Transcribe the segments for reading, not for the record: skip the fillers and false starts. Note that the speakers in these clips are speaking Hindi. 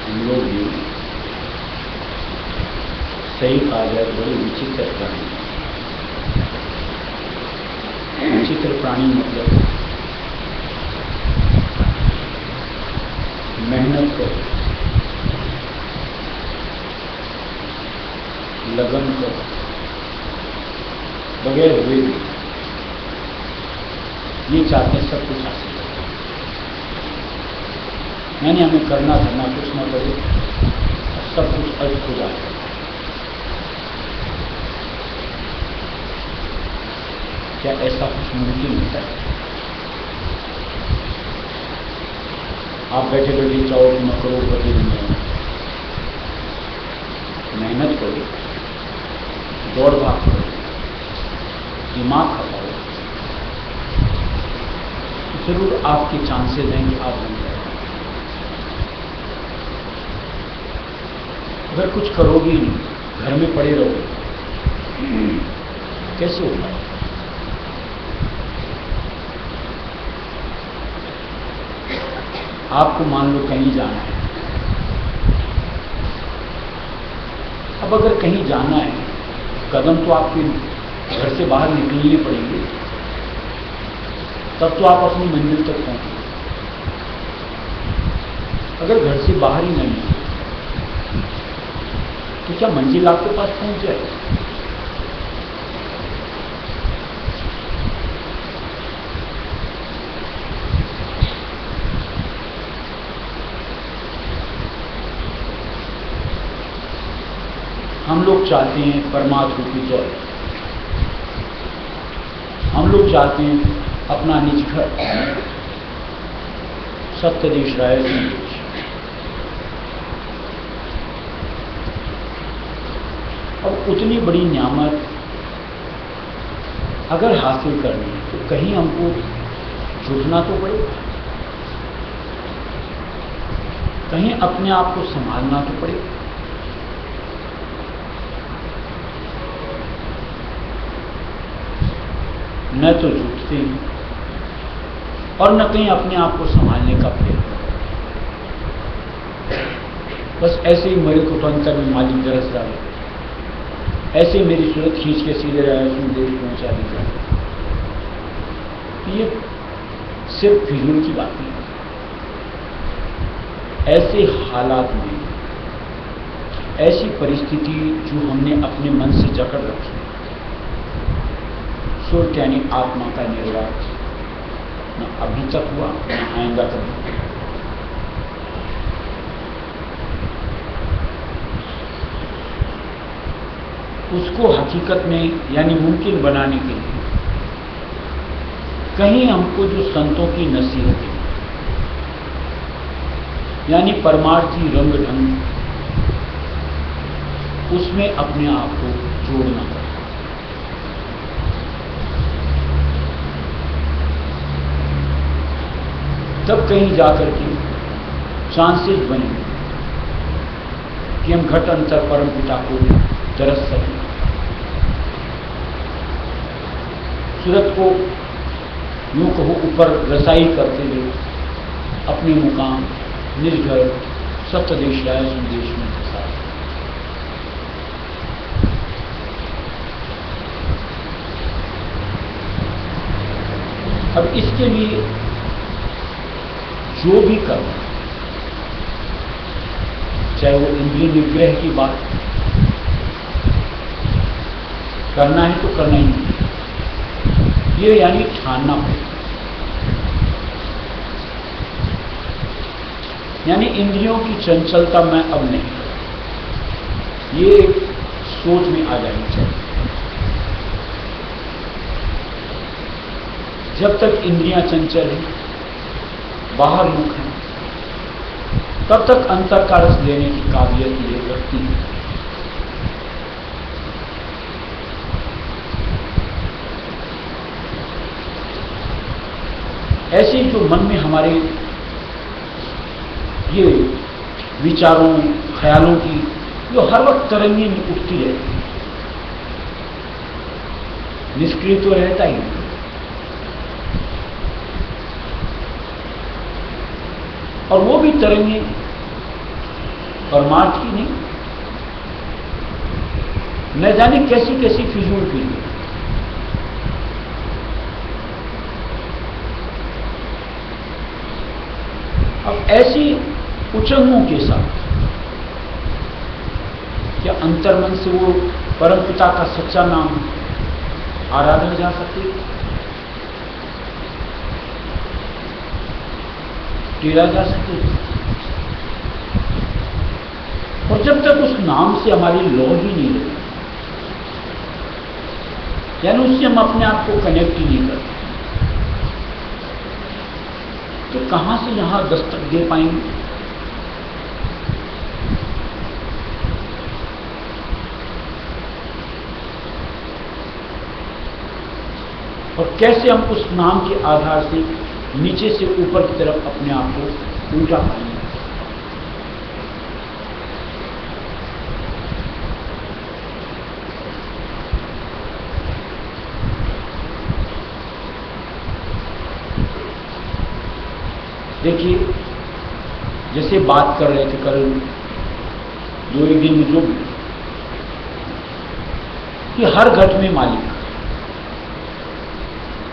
हम लोग भी सही कहा जाए बड़ी विचित्र प्राणी। विचित्र प्राणी मतलब मेहनत करो, लगन करो, बगैर हुए भी ये चाहते हैं सब कुछ हासिल करो। यानी हमें करना धरना कुछ न पड़े, सब कुछ अर्थ हो जाए। क्या ऐसा कुछ मुमकिन होता है? आप बैठे बैठे चाहो कि मैं करोड़पति बन जाऊं। मेहनत करो, दौड़ भाग करो, दिमाग खपाओ, जरूर आपके चांसेस हैं कि आप बन जाए। अगर कुछ करोगे ही नहीं, घर में पड़े रहोगे, कैसे होगा? आपको मान लो कहीं जाना है। अब अगर कहीं जाना है, कदम तो आपके घर से बाहर निकलने पड़ेंगे, तब तो आप अपनी मंजिल तक पहुंचेंगे। अगर घर से बाहर ही नहीं है तो क्या मंजिल आपके पास पहुंच जाएगी? हम लोग चाहते हैं परमात्मा की दौलत, हम लोग चाहते हैं अपना निज घर, सत्य देश राय देश। अब उतनी बड़ी न्यामत अगर हासिल करनी है तो कहीं हमको झुकना तो पड़ेगा, कहीं अपने आप को संभालना तो पड़ेगा। न तो झुकते हैं और न कहीं अपने आप को संभालने का प्रयत्न। बस ऐसे ही मेरे को तो अंतर में मालिक दरस रहा है, ऐसे मेरी सूरत खींच के सीधे देश पहुंचा दी जाए। ये सिर्फ फिजूल की बात नहीं। ऐसे हालात में, ऐसी परिस्थिति जो हमने अपने मन से जकड़ रखी, सुरत यानी आत्मा का निर्वाह न अभी तक हुआ न आएगा कभी। उसको हकीकत में यानी मुमकिन बनाने के लिए कहीं हमको जो संतों की नसीहतें यानी परमार्थी रंग ढंग, उसमें अपने आप को जोड़ना पड़ता। तब कहीं जाकर के चांसेस बने कि हम घट अंतर परम पिता को दरस सकें, सूरत को यूं कहो ऊपर रसाई करते हुए अपने मुकाम निज घर सत्य देश राय संदेश में फंसा। अब इसके लिए जो भी करना, चाहे वो इंद्रिय निग्रह की बात करना है तो करना ही नहीं, ये यानी ठानना पड़ेगा। यानी इंद्रियों की चंचलता मैं अब नहीं करूं, ये सोच में आ जानी चाहिए। जब तक इंद्रियां चंचल हैं, बाहर मुख है, तब तक अंतर का रस लेने की काबिलियत ये रखती है। ऐसे जो मन में हमारे ये विचारों ख्यालों की जो हर वक्त तरंगें उठती रहती है, निष्क्रिय तो रहता ही नहीं। और वो भी तरंगे परमार्थ की नहीं, न जाने कैसी कैसी फिजूल की। अब ऐसी उचंगों के साथ क्या अंतर्मन से वो परमपिता का सच्चा नाम आराधना जा सकती है, टेरा जा सकती है? और जब तक उस नाम से हमारी लौ ही नहीं रहती, यानी उससे हम अपने आप को कनेक्ट ही नहीं करते, तो कहां से यहां दस्तक दे पाएंगे? और कैसे हम उस नाम के आधार से नीचे से ऊपर की तरफ अपने आप को उल्टा पाएंगे? देखिए, जैसे बात कर रहे थे कल दो एक दिन में जो भी कि हर घट में मालिक,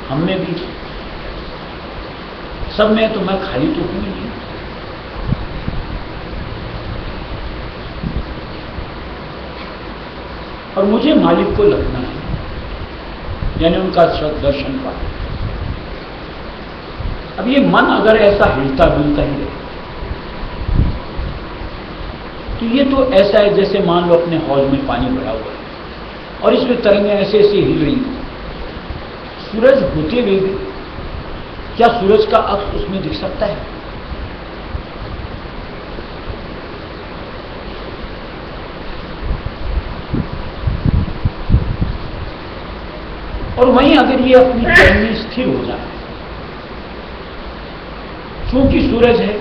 हमने भी, सब में तो मैं खाली तो हूं ही नहीं। और मुझे मालिक को लगना है, यानी उनका दर्शन पाना। अब ये मन अगर ऐसा हिलता डुलता ही रहे तो ये तो ऐसा है जैसे मान लो अपने हौज में पानी भरा हुआ है और इसमें तरंगें ऐसे ऐसे हिल रही हैं। सूरज होते हुए भी क्या सूरज का अक्स उसमें दिख सकता है? और वहीं अगर ये अपनी चरण में स्थिर हो जाए, क्योंकि सूरज है,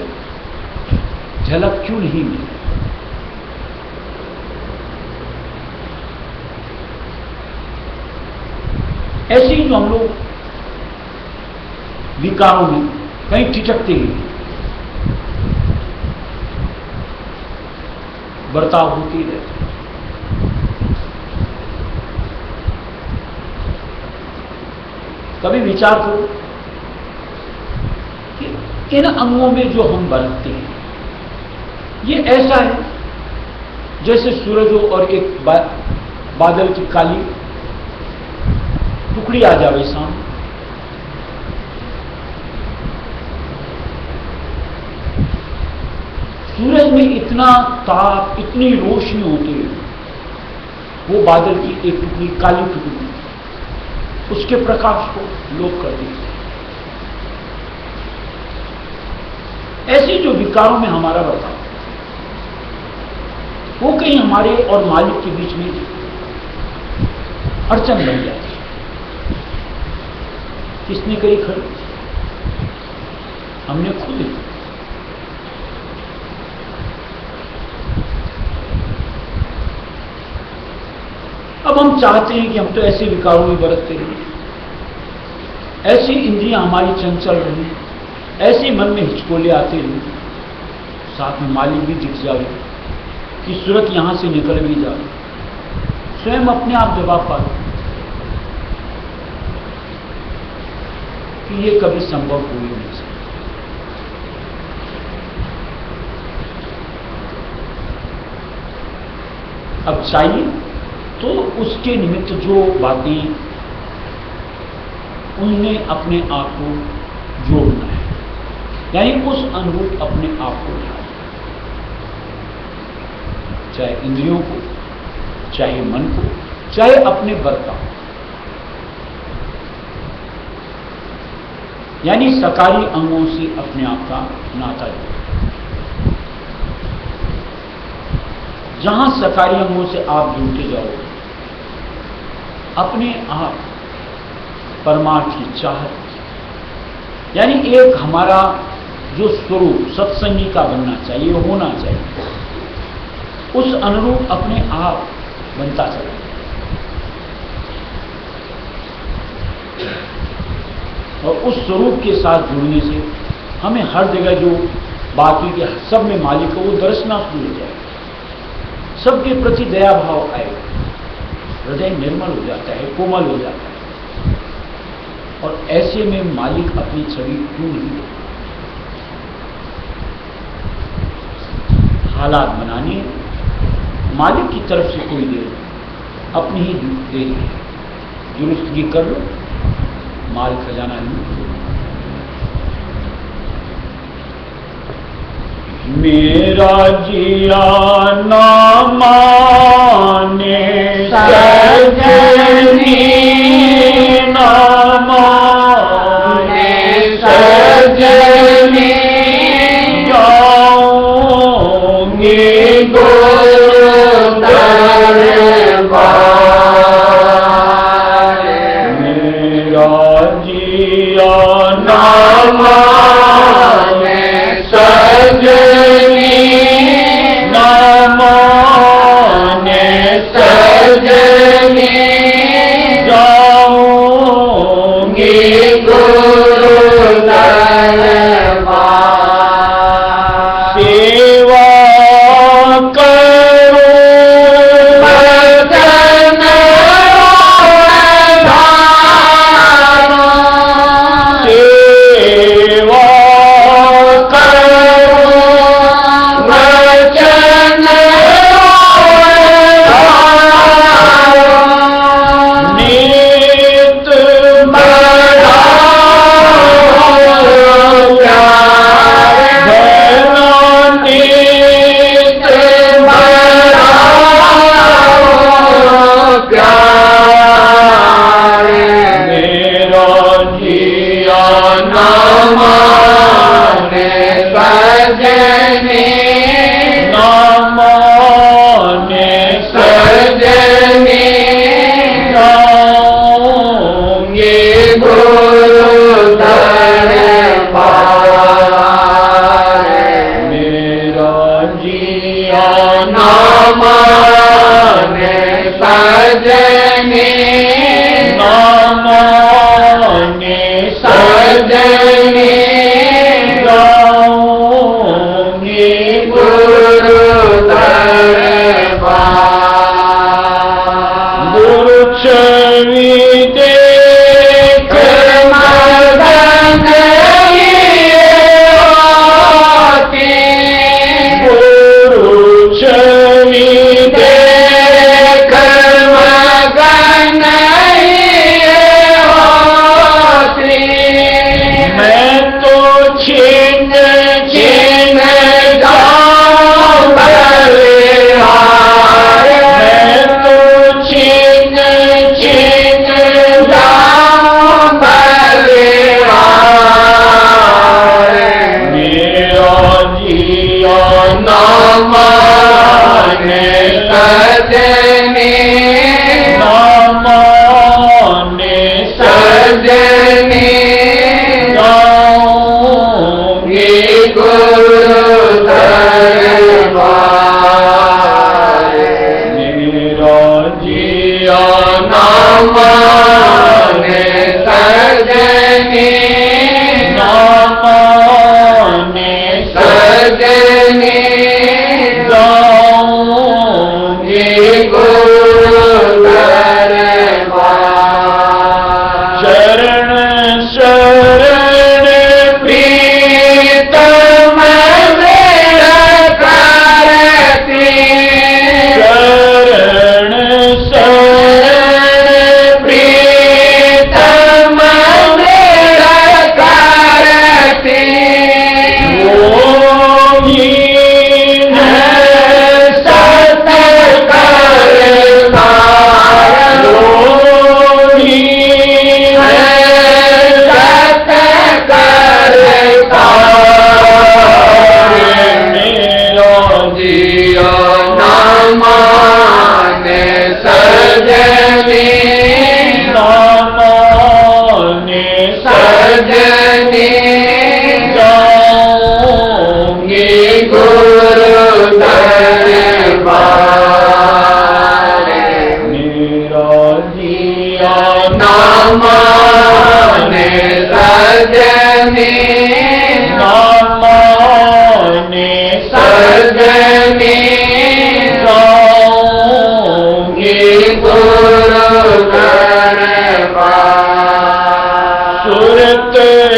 झलक क्यों नहीं मिले? ऐसे ही जो हम लोग विकारों में कहीं ठिठकते हैं, बर्ताव होती रहती। कभी विचार करो कि इन अंगों में जो हम बरतते हैं ये ऐसा है जैसे सूरज हो और एक बादल की काली टुकड़ी आ जावे सामने। सूरज में इतना ताप, इतनी रोशनी होती है, वो बादल की एक टुकड़ी, काली टुकड़ी, उसके प्रकाश को लोप कर देते। ऐसे जो विकारों में हमारा बर्ताव, वो कहीं हमारे और मालिक के बीच में अड़चन बन जाती है। किसने करी खड़ी? हमने खुद ही। अब हम चाहते हैं कि हम तो ऐसे विकारों में बरतते रहे, ऐसी इंद्रियां हमारी चंचल रही, ऐसे मन में हिचकोले आते रहे, साथ में मालिक भी दिख जाए कि सूरत यहां से निकल भी जाए, स्वयं अपने आप जवाब पा कि ये कभी संभव हो ही नहीं सकता। अब चाहिए तो उसके निमित्त जो बातें, उनमें अपने आप को जोड़ना है, यानी उस अनुरूप अपने आप को ढालना, चाहे इंद्रियों को, चाहे मन को, चाहे अपने बर्ताव, यानी सकारी अंगों से अपने आप का नाता जोड़ना। जहां सकारी अंगों से आप जुड़ते जाओ, अपने आप परमार्थ की चाहत, यानी एक हमारा जो स्वरूप सत्संगी का बनना चाहिए, होना चाहिए, उस अनुरूप अपने आप बनता चले। और उस स्वरूप के साथ जुड़ने से हमें हर जगह जो बाकी के सब में मालिक को वो दर्शना शुरू हो जाएगा, सबके प्रति दया भाव आएगा, हृदय निर्मल हो जाता है, कोमल हो जाता है। और ऐसे में मालिक अपनी छवि क्यों नहीं देता? हालात बनाने मालिक की तरफ से कोई दे, अपनी ही दे दुरुस्त की कर लो, माल खजाना नहीं। मेरा जिया ना माने सजनी, ना माने सजनी, जाऊंगी गुरु दरबार। मेरा जिया ना माने सजनी, ना माने सजनी, जाऊंगी गुरु दरबार। सेवा करो बदन धारो, सेवा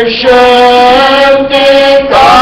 शक्ति का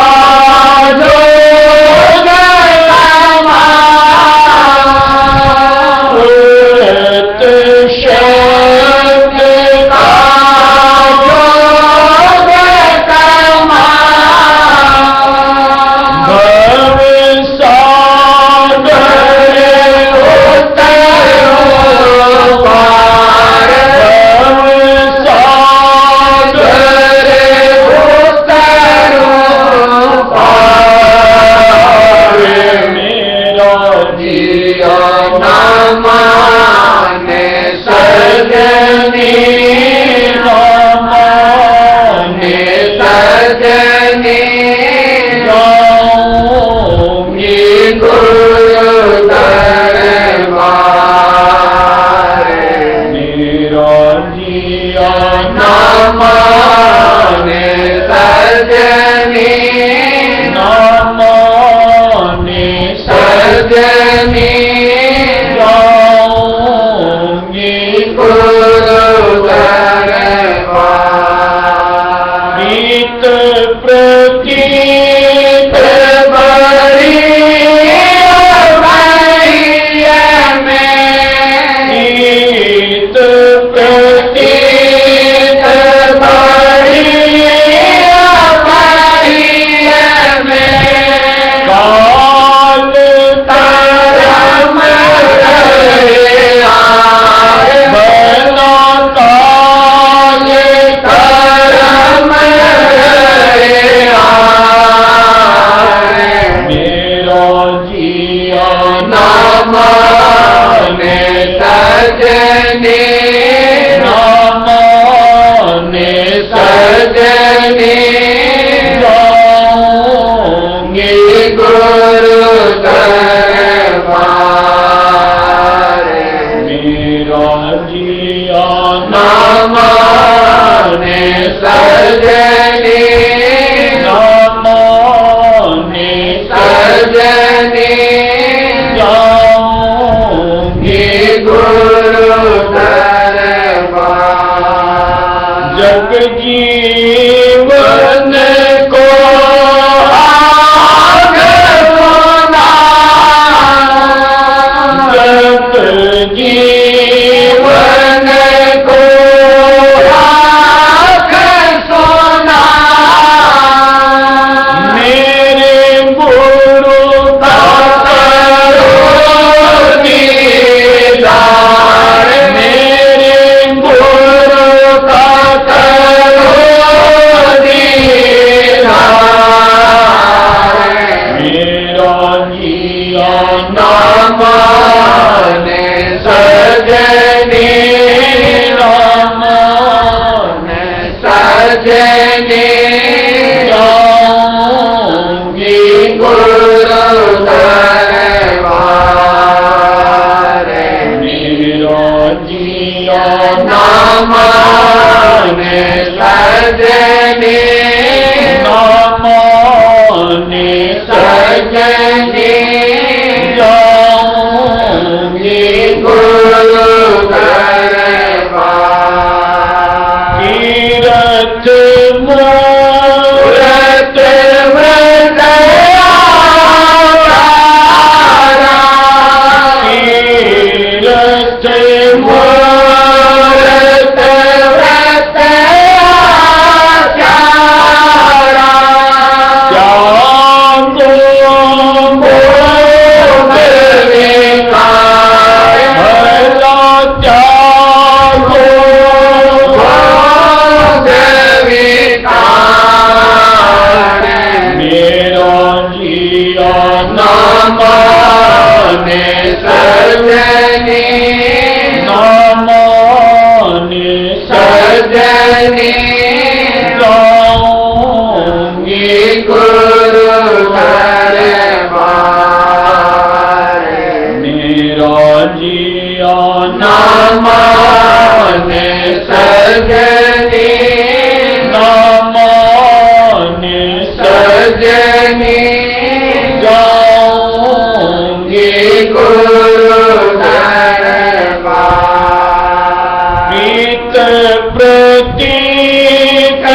प्रतीक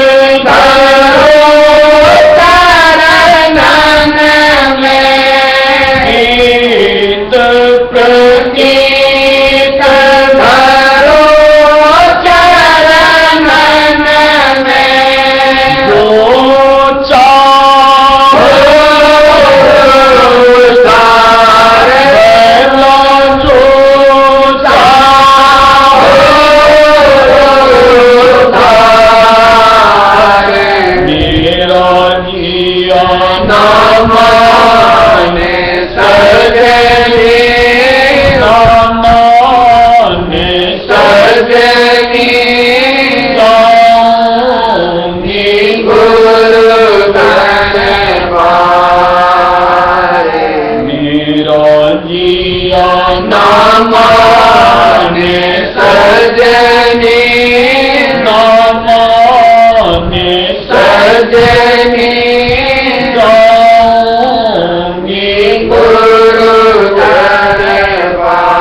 जाऊंगी गुरु दरबार।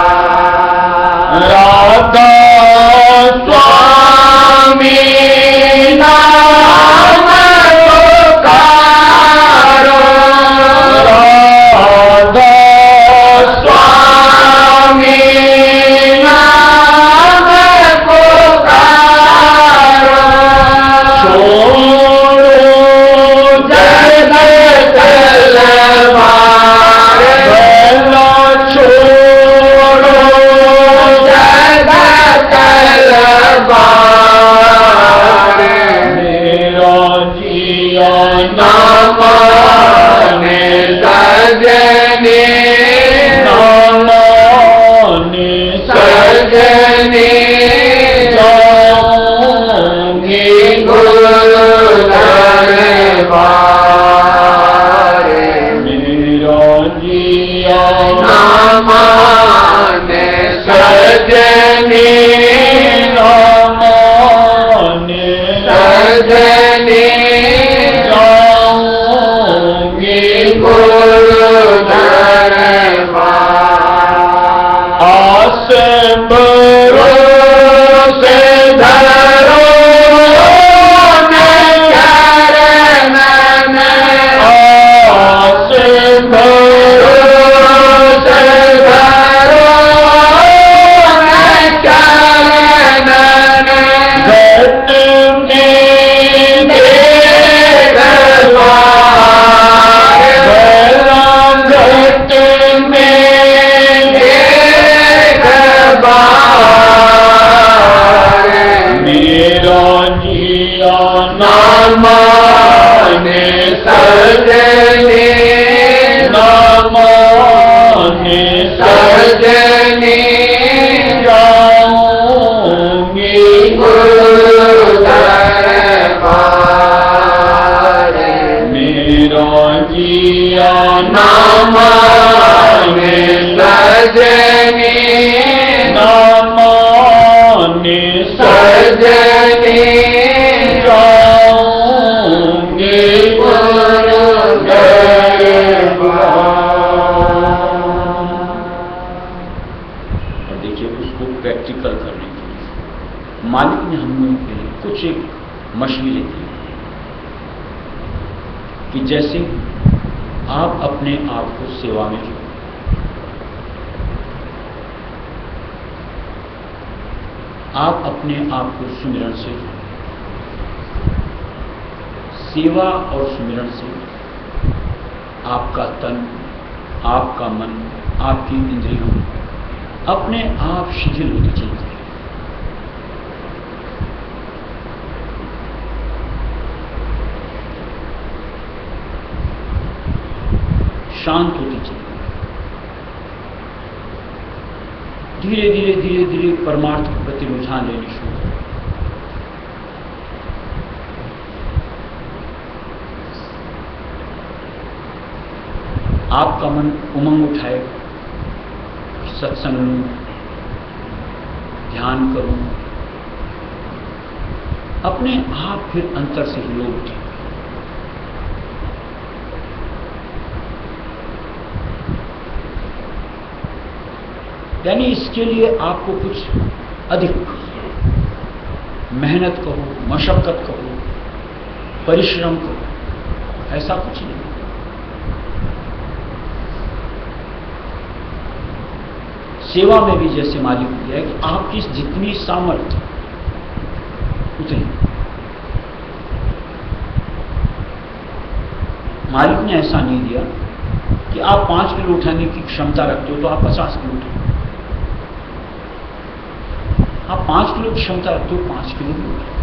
राधा स्वामी नाम पुकारो, राधा स्वामी नाम पुकारो। छोड़ो जग तलवार, भला छोड़ो जग तलवार। मेरा जिया ना माने सजनी, ना माने सजनी। जाऊंगी गुरु दरबार। मेरा जिया ना माने सजनी, ना माने सजनी। जाऊंगी गुरु दरबार। आस भरोसे धरो न चरण में, आस भरोसे धरो न चरण में। घट में दरबार, भला घट में दरबार। मेरा जिया ना माने सजनी, ना माने सजनी। जाऊंगी गुरु दरबार। मेरा जिया ना माने सजनी, ना माने सजनी। जाऊंगी गुरु दरबार। और देखिए उसको प्रैक्टिकल करने के लिए मालिक ने हम लोगों के लिए कुछ एक मशवरे दिए कि जैसे आप अपने आप को सेवा में जोड़ो, आप अपने आप को सुमिरन से जोड़ो। सेवा और सुमिरन से आपका तन, आपका मन, आपकी इंद्रियों अपने आप शिथिल होती चलती है। शांत होती चलती है। धीरे धीरे धीरे धीरे परमार्थ के प्रति रुझान लेनी शुरू करें। आपका मन उमंग उठाएगा, सत्संग लूं, ध्यान करूं, अपने आप फिर अंतर से हिलोर उठे। यानी इसके लिए आपको कुछ अधिक मेहनत करो, मशक्कत करो, परिश्रम करो, ऐसा कुछ नहीं। सेवा में भी जैसे मालिक ने दिया है कि आपकी जितनी सामर्थ्य उतनी। मालिक ने ऐसा नहीं दिया कि आप 5 किलो उठाने की क्षमता रखते हो तो आप 50 किलो उठाओ। आप 5 किलो की क्षमता रखते हो, 5 किलो भी उठाओ।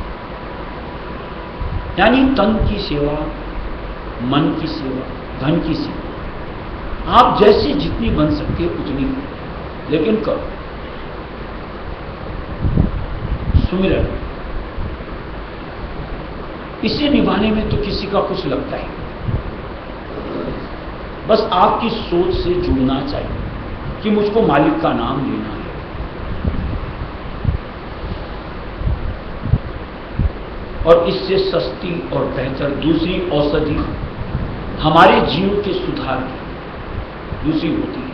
यानी तन की सेवा, मन की सेवा, धन की सेवा आप जैसी जितनी बन सकती है उतनी करो, लेकिन करो। सुमिरन इसे निभाने में तो किसी का कुछ लगता है, बस आपकी सोच से जुड़ना चाहिए कि मुझको मालिक का नाम लेना है। और इससे सस्ती और बेहतर दूसरी औषधि हमारे जीवन के सुधार की दूसरी होती है।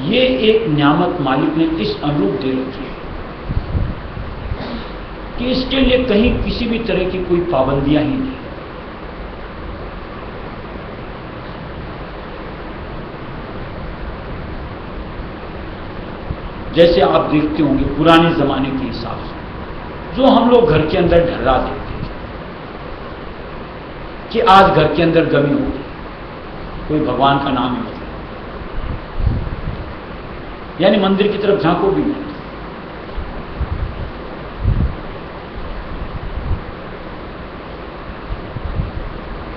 ये एक नियामत मालिक ने इस अनुरूप दे रखी है कि इसके लिए कहीं किसी भी तरह की कोई पाबंदियां ही नहीं। जैसे आप देखते होंगे पुराने जमाने के हिसाब से जो हम लोग घर के अंदर ढर्रा देते थे कि आज घर के अंदर गमी होगी, कोई भगवान का नाम ही होता, यानी मंदिर की तरफ झांको भी नहीं।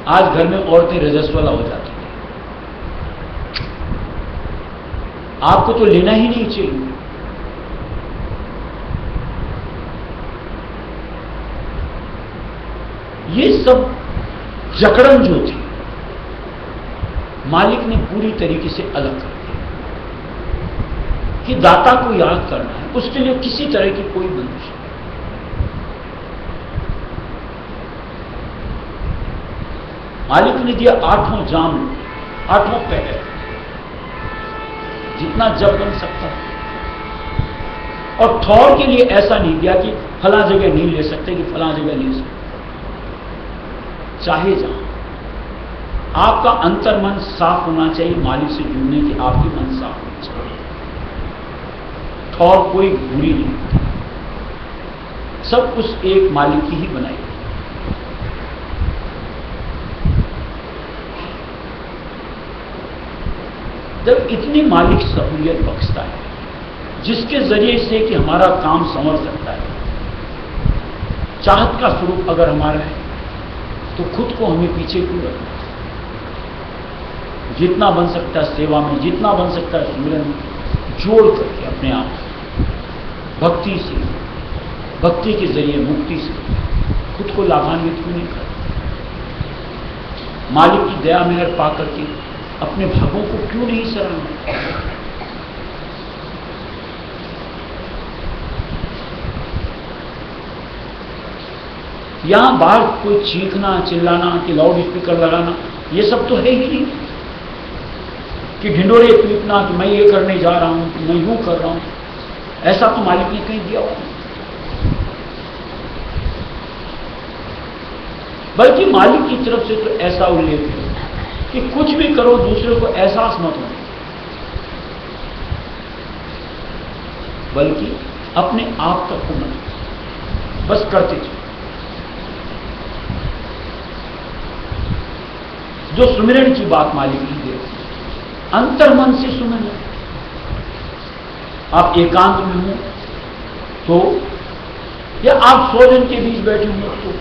आज घर में औरतें रजस्वला हो जाती हैं। आपको तो लेना ही नहीं चाहिए। ये सब जकड़न जो थी मालिक ने पूरी तरीके से अलग कर दिया कि दाता को याद करना है, उसके लिए किसी तरह की कोई बंदिश नहीं। मालिक ने दिया 8 जाम, 8 पहर, जितना जब बन सकता है। और ठौर के लिए ऐसा नहीं दिया कि फला जगह नहीं ले सकते, कि फला जगह ले सकते, चाहे जहां। आपका अंतर मन साफ होना चाहिए मालिक से जुड़ने की, आपकी मन साफ होनी चाहिए। ठौर कोई बुरी नहीं होती, सब उस एक मालिक की ही बनाई। जब इतनी मालिक सहूलियत बख्शता है जिसके जरिए से कि हमारा काम संवर सकता है, चाहत का स्वरूप अगर हमारा है तो खुद को हमें पीछे क्यों रखना। जितना बन सकता है सेवा में, जितना बन सकता है सुमिरन में, जोड़ करके अपने आप भक्ति से, भक्ति के जरिए मुक्ति से खुद को लाभान्वित क्यों नहीं करना। मालिक की दया मेहर पा करके अपने भागों को क्यों नहीं सराहना। यहां बाहर कोई चीखना चिल्लाना कि लाउड स्पीकर लगाना, ये सब तो है ही नहीं। कि ढिंडोरे पीटना कि मैं ये करने जा रहा हूं, कि मैं यूं कर रहा हूं, ऐसा तो मालिक ने कहीं दिया हुआ। बल्कि मालिक की तरफ से तो ऐसा उल्लेख है कि कुछ भी करो दूसरे को एहसास मत हो, बल्कि अपने आप तक को मत, बस करते चलो। जो सुमिरन की बात मालिक की दे, अंतर मन से सुमिरन। आप एकांत में हो तो, या आप 100 जन के बीच बैठे हो तो,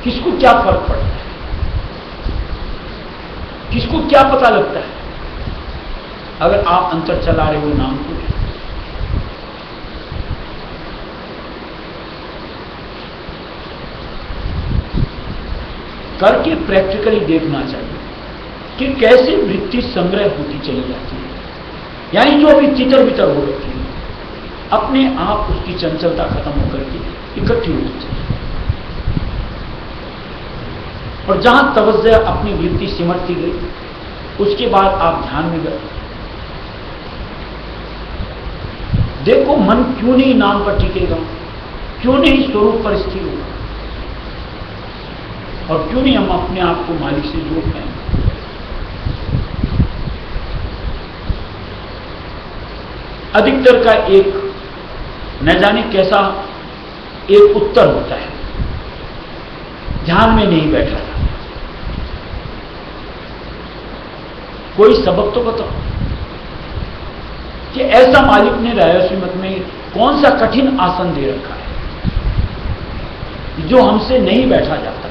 किसको क्या फर्क पड़ता है, किसको क्या पता लगता है अगर आप अंतर चला रहे हो नाम को। करके प्रैक्टिकली देखना चाहिए कि कैसे वृत्ति संग्रह होती चली जाती है, यानी जो अभी तितर बितर हो रखी है अपने आप उसकी चंचलता खत्म होकर के इकट्ठी होती चली। और जहां तवज्जो अपनी वृत्ति सिमटती गई, उसके बाद आप ध्यान में गए, देखो मन क्यों नहीं नाम पर टिकेगा, क्यों नहीं स्वरूप पर स्थिर होगा, और क्यों नहीं हम अपने आप को मालिक से जोड़ पाएंगे। अधिकतर का एक न जाने कैसा एक उत्तर होता है, ध्यान में नहीं बैठा था। कोई सबक तो बताओ कि ऐसा मालिक ने राजर्षि मत में कौन सा कठिन आसन दे रखा है जो हमसे नहीं बैठा जाता।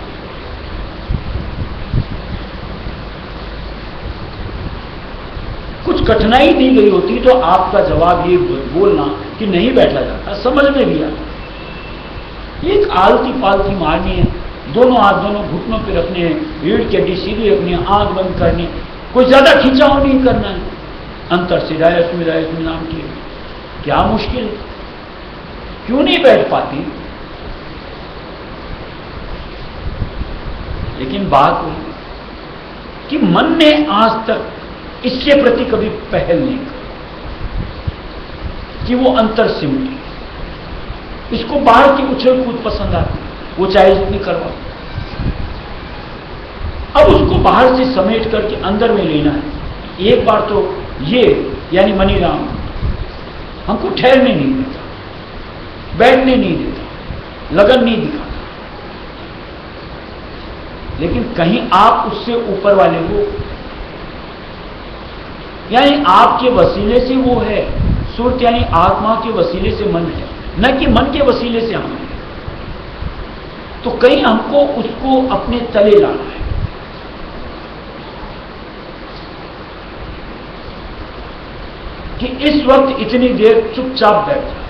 कुछ कठिनाई दी गई होती तो आपका जवाब ये बोलना कि नहीं बैठा जाता, समझ में भी आता। एक आलती पालती मारनी है, दोनों हाथ दोनों घुटनों पे रखने हैं, रीढ़ की हड्डी सीधी रखनी है, आंख बंद करनी, कोई ज्यादा खिंचाव नहीं करना है, अंतर सिदायत नाम की। क्या मुश्किल है, क्यों नहीं बैठ पाती? लेकिन बात हुई कि मन ने आज तक इसके प्रति कभी पहल नहीं की कि वो अंतर सिमटे। इसको बाहर की उछल कूद पसंद आती, वो चाहे जितनी करवा। अब उसको बाहर से समेट करके अंदर में लेना है। एक बार तो ये यानी मनीराम हमको ठहरने नहीं देता, बैठने नहीं देता, लगन नहीं दिखाता। लेकिन कहीं आप उससे ऊपर वाले हो, यानी आपके वसीले से वो है। सुरत यानी आत्मा के वसीले से मन है, न कि मन के वसीले से हम है। तो कहीं हमको उसको अपने तले लाना है। कि इस वक्त इतनी देर चुपचाप बैठ जाए।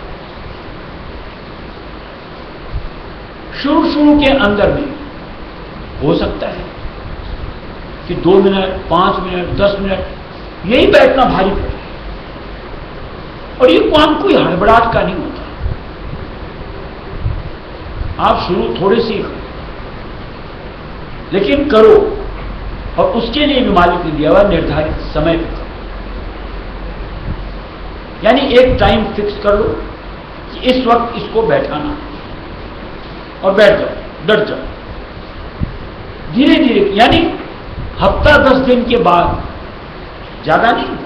शुरू के अंदर में हो सकता है कि 2 मिनट, 5 मिनट, 10 मिनट यही बैठना भारी पड़े, और ये काम कोई हड़बड़ाहट का नहीं होता। आप शुरू थोड़े से ही करो, लेकिन करो, और उसके लिए भी मालिक ने दिया हुआ निर्धारित समय पर करो। यानी एक टाइम फिक्स कर लो कि इस वक्त इसको बैठाना, और बैठ जाओ, डट जाओ। धीरे धीरे, यानी हफ्ता 10 दिन के बाद, ज्यादा नहीं।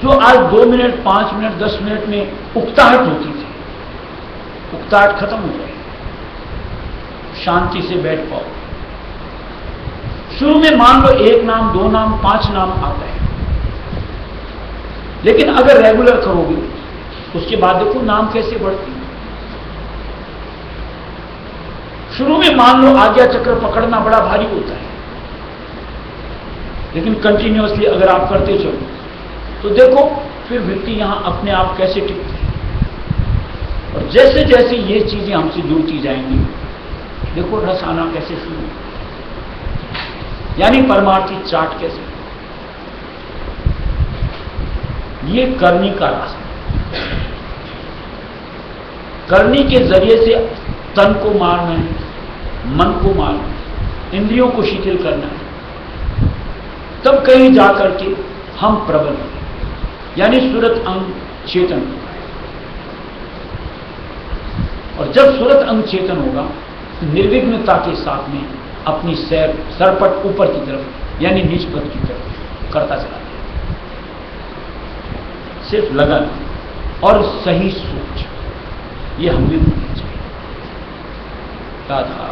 जो आज 2 मिनट, 5 मिनट, 10 मिनट में उकताहट होती थी, उकताहट खत्म हो जाए, शांति से बैठ पाओ। शुरू में मान लो 1 नाम, 2 नाम, 5 नाम आता है, लेकिन अगर रेगुलर करोगे उसके बाद देखो नाम कैसे बढ़ती है। शुरू में मान लो आज्ञा चक्र पकड़ना बड़ा भारी होता है, लेकिन कंटिन्यूअसली अगर आप करते चलो तो देखो फिर व्यक्ति यहां अपने आप कैसे टिकती है। और जैसे जैसे ये चीजें हमसे जुड़ती जाएंगी, देखो रस आना कैसे शुरू, यानी परमार्थी चाट कैसे। ये करनी का रास्ता, करनी के जरिए से तन को मारना है, मन को मारना है, इंद्रियों को शिथिल करना है। तब कहीं जाकर के हम प्रबल हैं, यानी सुरत अंग चेतन होगा। और जब सुरत अंग चेतन होगा तो निर्विघ्नता के साथ में अपनी सैर सरपट ऊपर की तरफ यानी नीच पद की तरफ करता चला जाए। सिर्फ लगन और सही सोच, ये हमें होनी चाहिए। राधा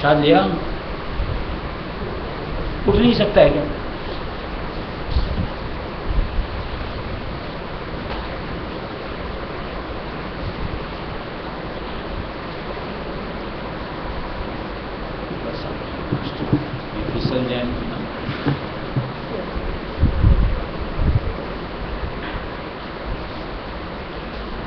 शायद लिया, उठ नहीं सकता है क्या? फिसल जाए।